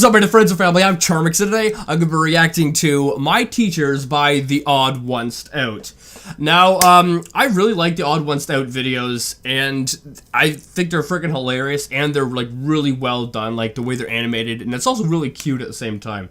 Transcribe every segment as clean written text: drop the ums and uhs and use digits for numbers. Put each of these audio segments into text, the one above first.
What is up, my friends and family? I'm Charmx, and today I'm going to be reacting to My Teachers by The Odd Ones Out. Now, I really like the Odd Ones Out videos, and I think they're freaking hilarious, and they're, like, really well done, like, the way they're animated, and it's also really cute at the same time.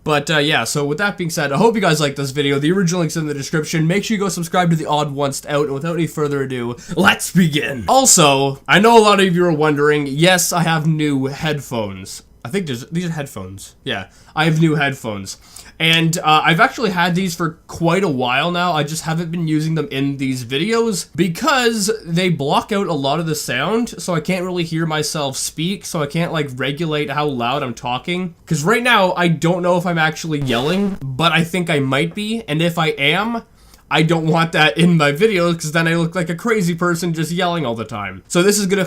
But, yeah, so with that being said, I hope you guys like this video. The original link's in the description. Make sure you go subscribe to The Odd Ones Out, and without any further ado, let's begin! Also, I know a lot of you are wondering, yes, I have new headphones. I think these are headphones. Yeah, I have new headphones. And I've actually had these for quite a while now. I just haven't been using them in these videos because they block out a lot of the sound, so I can't really hear myself speak, so I can't like regulate how loud I'm talking. Because right now, I don't know if I'm actually yelling, but I think I might be, and if I am, I don't want that in my videos because then I look like a crazy person just yelling all the time. So this is gonna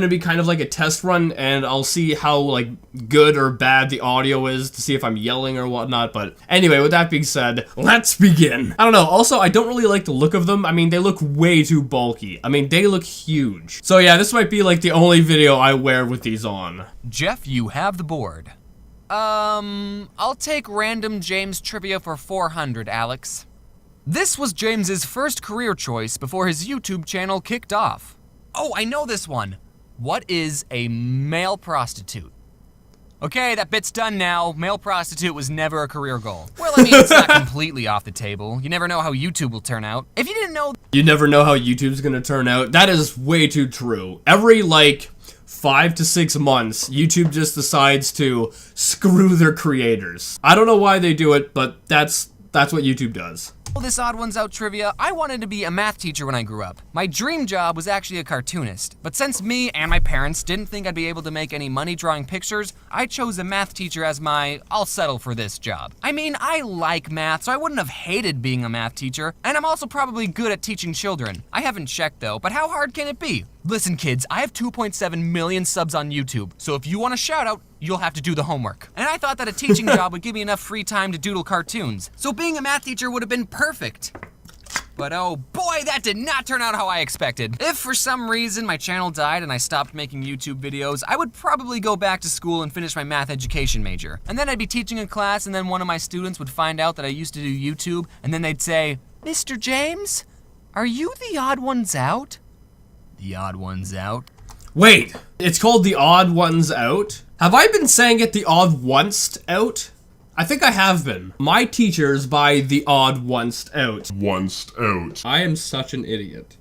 be kind of like a test run, and I'll see how like good or bad the audio is to see if I'm yelling or whatnot. But anyway, with that being said, let's begin. I don't know. Also, I don't really like the look of them. I mean, they look way too bulky. I mean, they look huge. So yeah, this might be like the only video I wear with these on. Jeff, you have the board. I'll take random James trivia for 400, Alex. This was James's first career choice before his YouTube channel kicked off. Oh, I know this one. What is a male prostitute? Okay, that bit's done now. Male prostitute was never a career goal. Well, I mean, it's not completely off the table. You never know how YouTube will turn out. If you didn't know... You never know how YouTube's gonna turn out. That is way too true. Every, like, 5 to 6 months, YouTube just decides to screw their creators. I don't know why they do it, but that's what YouTube does. This Odd Ones Out trivia, I wanted to be a math teacher when I grew up. My dream job was actually a cartoonist, but since me and my parents didn't think I'd be able to make any money drawing pictures, I chose a math teacher as my, I'll settle for this job. I mean, I like math, so I wouldn't have hated being a math teacher, and I'm also probably good at teaching children. I haven't checked though, but how hard can it be? Listen kids, I have 2.7 million subs on YouTube, so if you want a shout out, you'll have to do the homework. And I thought that a teaching job would give me enough free time to doodle cartoons, so being a math teacher would have been perfect. But oh boy, that did not turn out how I expected. If for some reason my channel died and I stopped making YouTube videos, I would probably go back to school and finish my math education major. And then I'd be teaching a class, and then one of my students would find out that I used to do YouTube, and then they'd say, "Mr. James, are you the Odd Ones Out?" The Odd Ones Out? Wait, it's called The Odd Ones Out? Have I been saying it The Odd Ones Out? I think I have been. My Teachers by The Odd Ones Out. Ones Out. I am such an idiot.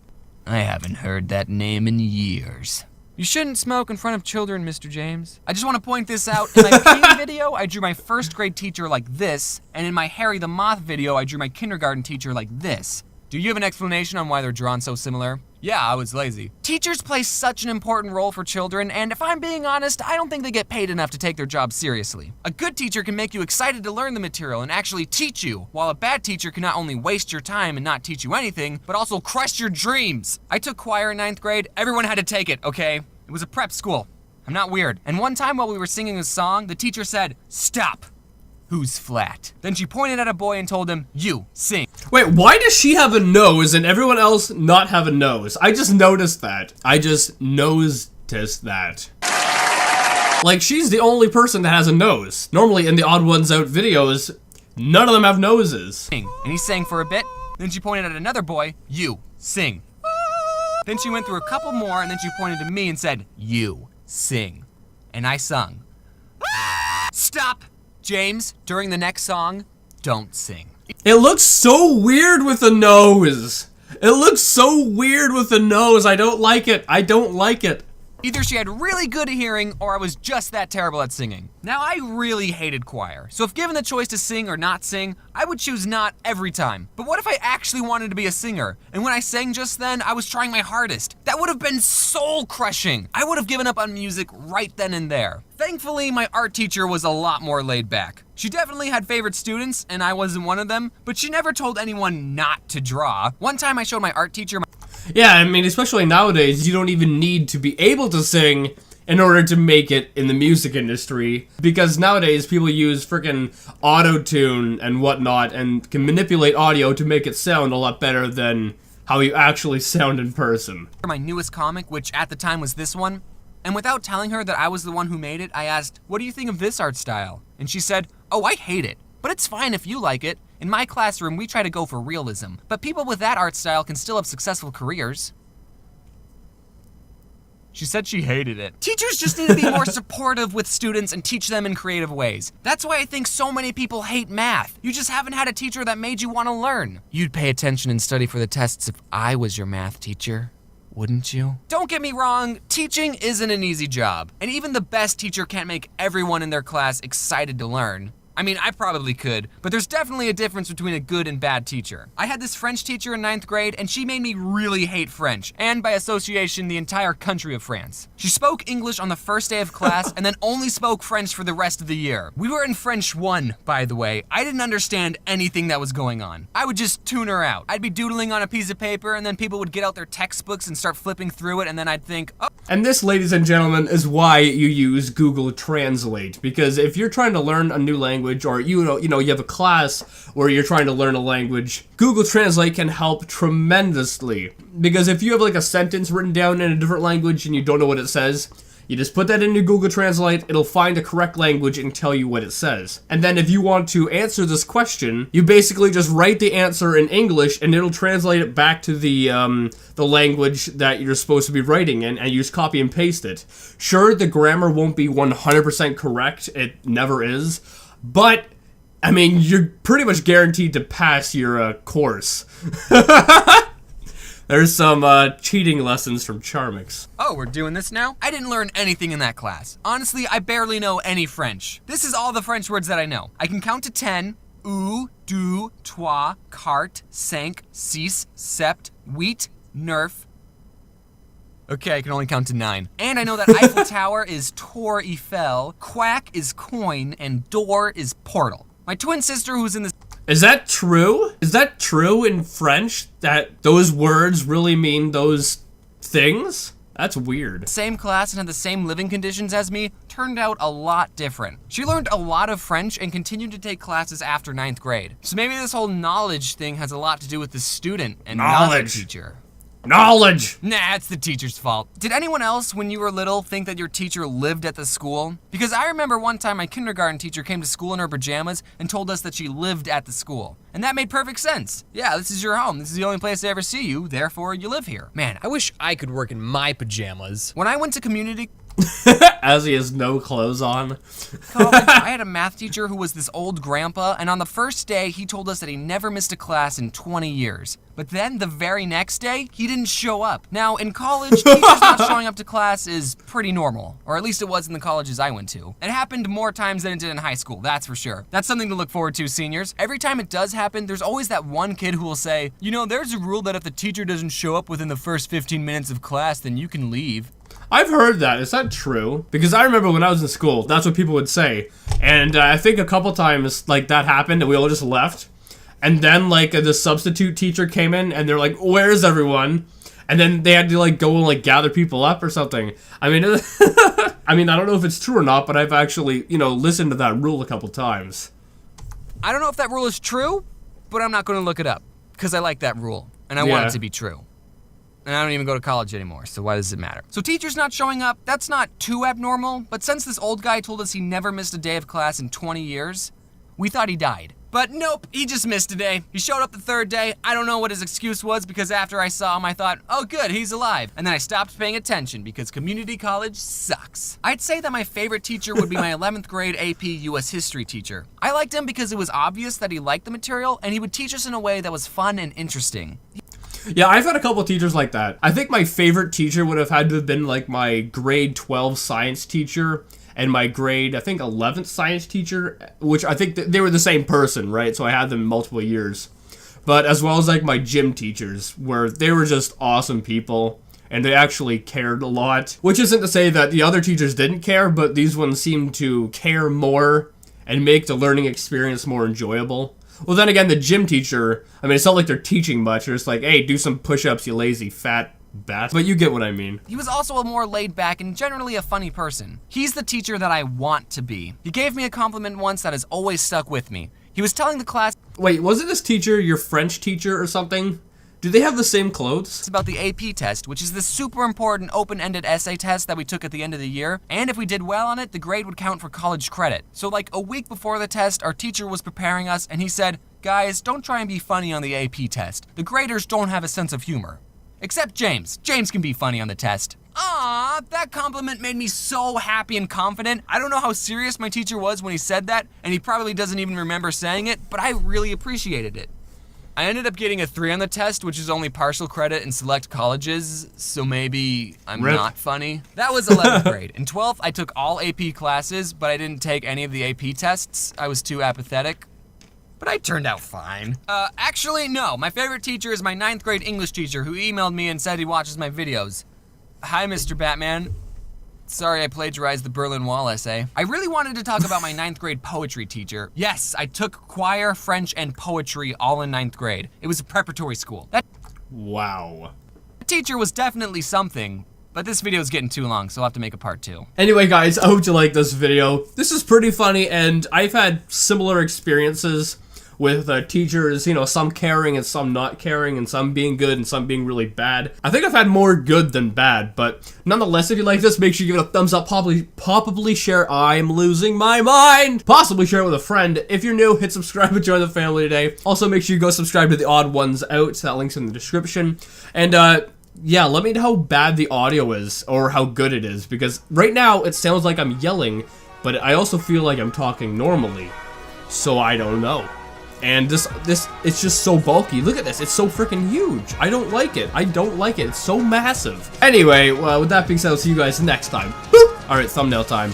I haven't heard that name in years. You shouldn't smoke in front of children, Mr. James. I just want to point this out. In my King video, I drew my first grade teacher like this, and in my Harry the Moth video, I drew my kindergarten teacher like this. Do you have an explanation on why they're drawn so similar? Yeah, I was lazy. Teachers play such an important role for children, and if I'm being honest, I don't think they get paid enough to take their job seriously. A good teacher can make you excited to learn the material and actually teach you, while a bad teacher can not only waste your time and not teach you anything, but also crush your dreams. I took choir in 9th grade. Everyone had to take it, okay? It was a prep school. I'm not weird. And one time while we were singing a song, the teacher said, "Stop. Who's flat?" Then she pointed at a boy and told him, "You, sing." Wait, why does she have a nose and everyone else not have a nose? I just noticed that. Like, she's the only person that has a nose. Normally in the Odd Ones Out videos, none of them have noses. And he sang for a bit. Then she pointed at another boy, "You, sing." Then she went through a couple more, and then she pointed to me and said, "You, sing." And I sung. Stop! James, during the next song, don't sing. It looks so weird with a nose. It looks so weird with a nose. I don't like it. I don't like it. Either she had really good hearing, or I was just that terrible at singing. Now, I really hated choir, so if given the choice to sing or not sing, I would choose not every time. But what if I actually wanted to be a singer? And when I sang just then, I was trying my hardest. That would have been soul-crushing. I would have given up on music right then and there. Thankfully, my art teacher was a lot more laid back. She definitely had favorite students, and I wasn't one of them, but she never told anyone not to draw. One time I showed my art teacher my... Yeah, I mean, especially nowadays, you don't even need to be able to sing in order to make it in the music industry, because nowadays people use freaking auto-tune and whatnot and can manipulate audio to make it sound a lot better than how you actually sound in person. My newest comic, which at the time was this one. And without telling her that I was the one who made it, I asked, "What do you think of this art style?" And she said, "Oh, I hate it. But it's fine if you like it. In my classroom, we try to go for realism. But people with that art style can still have successful careers." She said she hated it. Teachers just need to be more supportive with students and teach them in creative ways. That's why I think so many people hate math. You just haven't had a teacher that made you want to learn. You'd pay attention and study for the tests if I was your math teacher, wouldn't you? Don't get me wrong, teaching isn't an easy job. And even the best teacher can't make everyone in their class excited to learn. I mean, I probably could, but there's definitely a difference between a good and bad teacher. I had this French teacher in 9th grade, and she made me really hate French, and by association, the entire country of France. She spoke English on the first day of class, and then only spoke French for the rest of the year. We were in French 1, by the way. I didn't understand anything that was going on. I would just tune her out. I'd be doodling on a piece of paper, and then people would get out their textbooks and start flipping through it, and then I'd think, oh. And this, ladies and gentlemen, is why you use Google Translate, because if you're trying to learn a new language, or you have a class where you're trying to learn a language, Google Translate can help tremendously. Because if you have like a sentence written down in a different language and you don't know what it says, you just put that into Google Translate, it'll find the correct language and tell you what it says. And then if you want to answer this question, you basically just write the answer in English and it'll translate it back to the language that you're supposed to be writing in, and you just copy and paste it. Sure, the grammar won't be 100% correct, it never is, but I mean, you're pretty much guaranteed to pass your course. There's some cheating lessons from Charmx. Oh, we're doing this now? I didn't learn anything in that class. Honestly, I barely know any French. This is all the French words that I know. I can count to 10. Ou, deux, trois, carte, cinq, six, sept, huit, neuf. Okay, I can only count to 9. And I know that Eiffel Tower is Tour Eiffel, quack is coin, and door is portal. My twin sister who's in this... Is that true? Is that true in French, that those words really mean those things? That's weird. Same class and had the same living conditions as me, turned out a lot different. She learned a lot of French and continued to take classes after 9th grade. So maybe this whole knowledge thing has a lot to do with the student and not the teacher. Knowledge! Nah, it's the teacher's fault. Did anyone else, when you were little, think that your teacher lived at the school? Because I remember one time my kindergarten teacher came to school in her pajamas and told us that she lived at the school. And that made perfect sense. Yeah, this is your home. This is the only place I ever see you, therefore you live here. Man, I wish I could work in my pajamas. When I went to community As he has no clothes on. college, I had a math teacher who was this old grandpa, and on the first day, he told us that he never missed a class in 20 years. But then, the very next day, he didn't show up. Now, in college, teachers not showing up to class is pretty normal. Or at least it was in the colleges I went to. It happened more times than it did in high school, that's for sure. That's something to look forward to, seniors. Every time it does happen, there's always that one kid who will say, you know, there's a rule that if the teacher doesn't show up within the first 15 minutes of class, then you can leave. I've heard that. Is that true? Because I remember when I was in school, that's what people would say. And I think a couple times, like, that happened and we all just left. And then, like, the substitute teacher came in and they're like, where's everyone? And then they had to, like, go and, like, gather people up or something. I mean, I don't know if it's true or not, but I've actually, listened to that rule a couple times. I don't know if that rule is true, but I'm not going to look it up. Because I like that rule, and I want it to be true. And I don't even go to college anymore, so why does it matter? So teachers not showing up, that's not too abnormal, but since this old guy told us he never missed a day of class in 20 years, we thought he died. But nope, he just missed a day. He showed up the third day. I don't know what his excuse was, because after I saw him, I thought, oh good, he's alive. And then I stopped paying attention because community college sucks. I'd say that my favorite teacher would be my 11th grade AP US history teacher. I liked him because it was obvious that he liked the material, and he would teach us in a way that was fun and interesting. Yeah, I've had a couple teachers like that. I think my favorite teacher would have had to have been like my grade 12 science teacher and my grade, I think, 11th science teacher, which I think they were the same person, right? So I had them multiple years. But as well as like my gym teachers, where they were just awesome people and they actually cared a lot. Which isn't to say that the other teachers didn't care, but these ones seemed to care more and make the learning experience more enjoyable. Well, then again, the gym teacher, it's not like they're teaching much. They're just like, hey, do some push-ups, you lazy fat bat. But you get what I mean. He was also a more laid-back and generally a funny person. He's the teacher that I want to be. He gave me a compliment once that has always stuck with me. He was telling the class... Wait, wasn't this teacher your French teacher or something? Do they have the same clothes? It's about the AP test, which is the super important open-ended essay test that we took at the end of the year. And if we did well on it, the grade would count for college credit. So like a week before the test, our teacher was preparing us and he said, "Guys, don't try and be funny on the AP test. The graders don't have a sense of humor. Except James. James can be funny on the test." Aww, that compliment made me so happy and confident. I don't know how serious my teacher was when he said that, and he probably doesn't even remember saying it, but I really appreciated it. I ended up getting a 3 on the test, which is only partial credit in select colleges, so maybe I'm Rip. not funny. That was 11th grade. In 12th, I took all AP classes, but I didn't take any of the AP tests. I was too apathetic. But I turned out fine. Actually, no. My favorite teacher is my 9th grade English teacher who emailed me and said he watches my videos. Hi, Mr. Batman. Sorry I plagiarized the Berlin Wall essay. I really wanted to talk about my 9th grade poetry teacher. Yes, I took choir, French, and poetry all in 9th grade. It was a preparatory school. That Wow. teacher was definitely something, but this video is getting too long, so I'll have to make a part 2. Anyway, guys, I hope you like this video. This is pretty funny, and I've had similar experiences with teachers, you know, some caring and some not caring, and some being good and some being really bad. I think I've had more good than bad, but nonetheless, if you like this, make sure you give it a thumbs up, probably share I'm losing my mind, possibly share it with a friend. If you're new, hit subscribe and join the family today. Also, make sure you go subscribe to the Odd Ones Out, that link's in the description. And yeah, let me know how bad the audio is, or how good it is, because right now it sounds like I'm yelling, but I also feel like I'm talking normally, so I don't know. And this, it's just so bulky. Look at this, it's so freaking huge. I don't like it. It's so massive. Anyway, well, with that being said, I'll see you guys next time. Boop! All right, thumbnail time.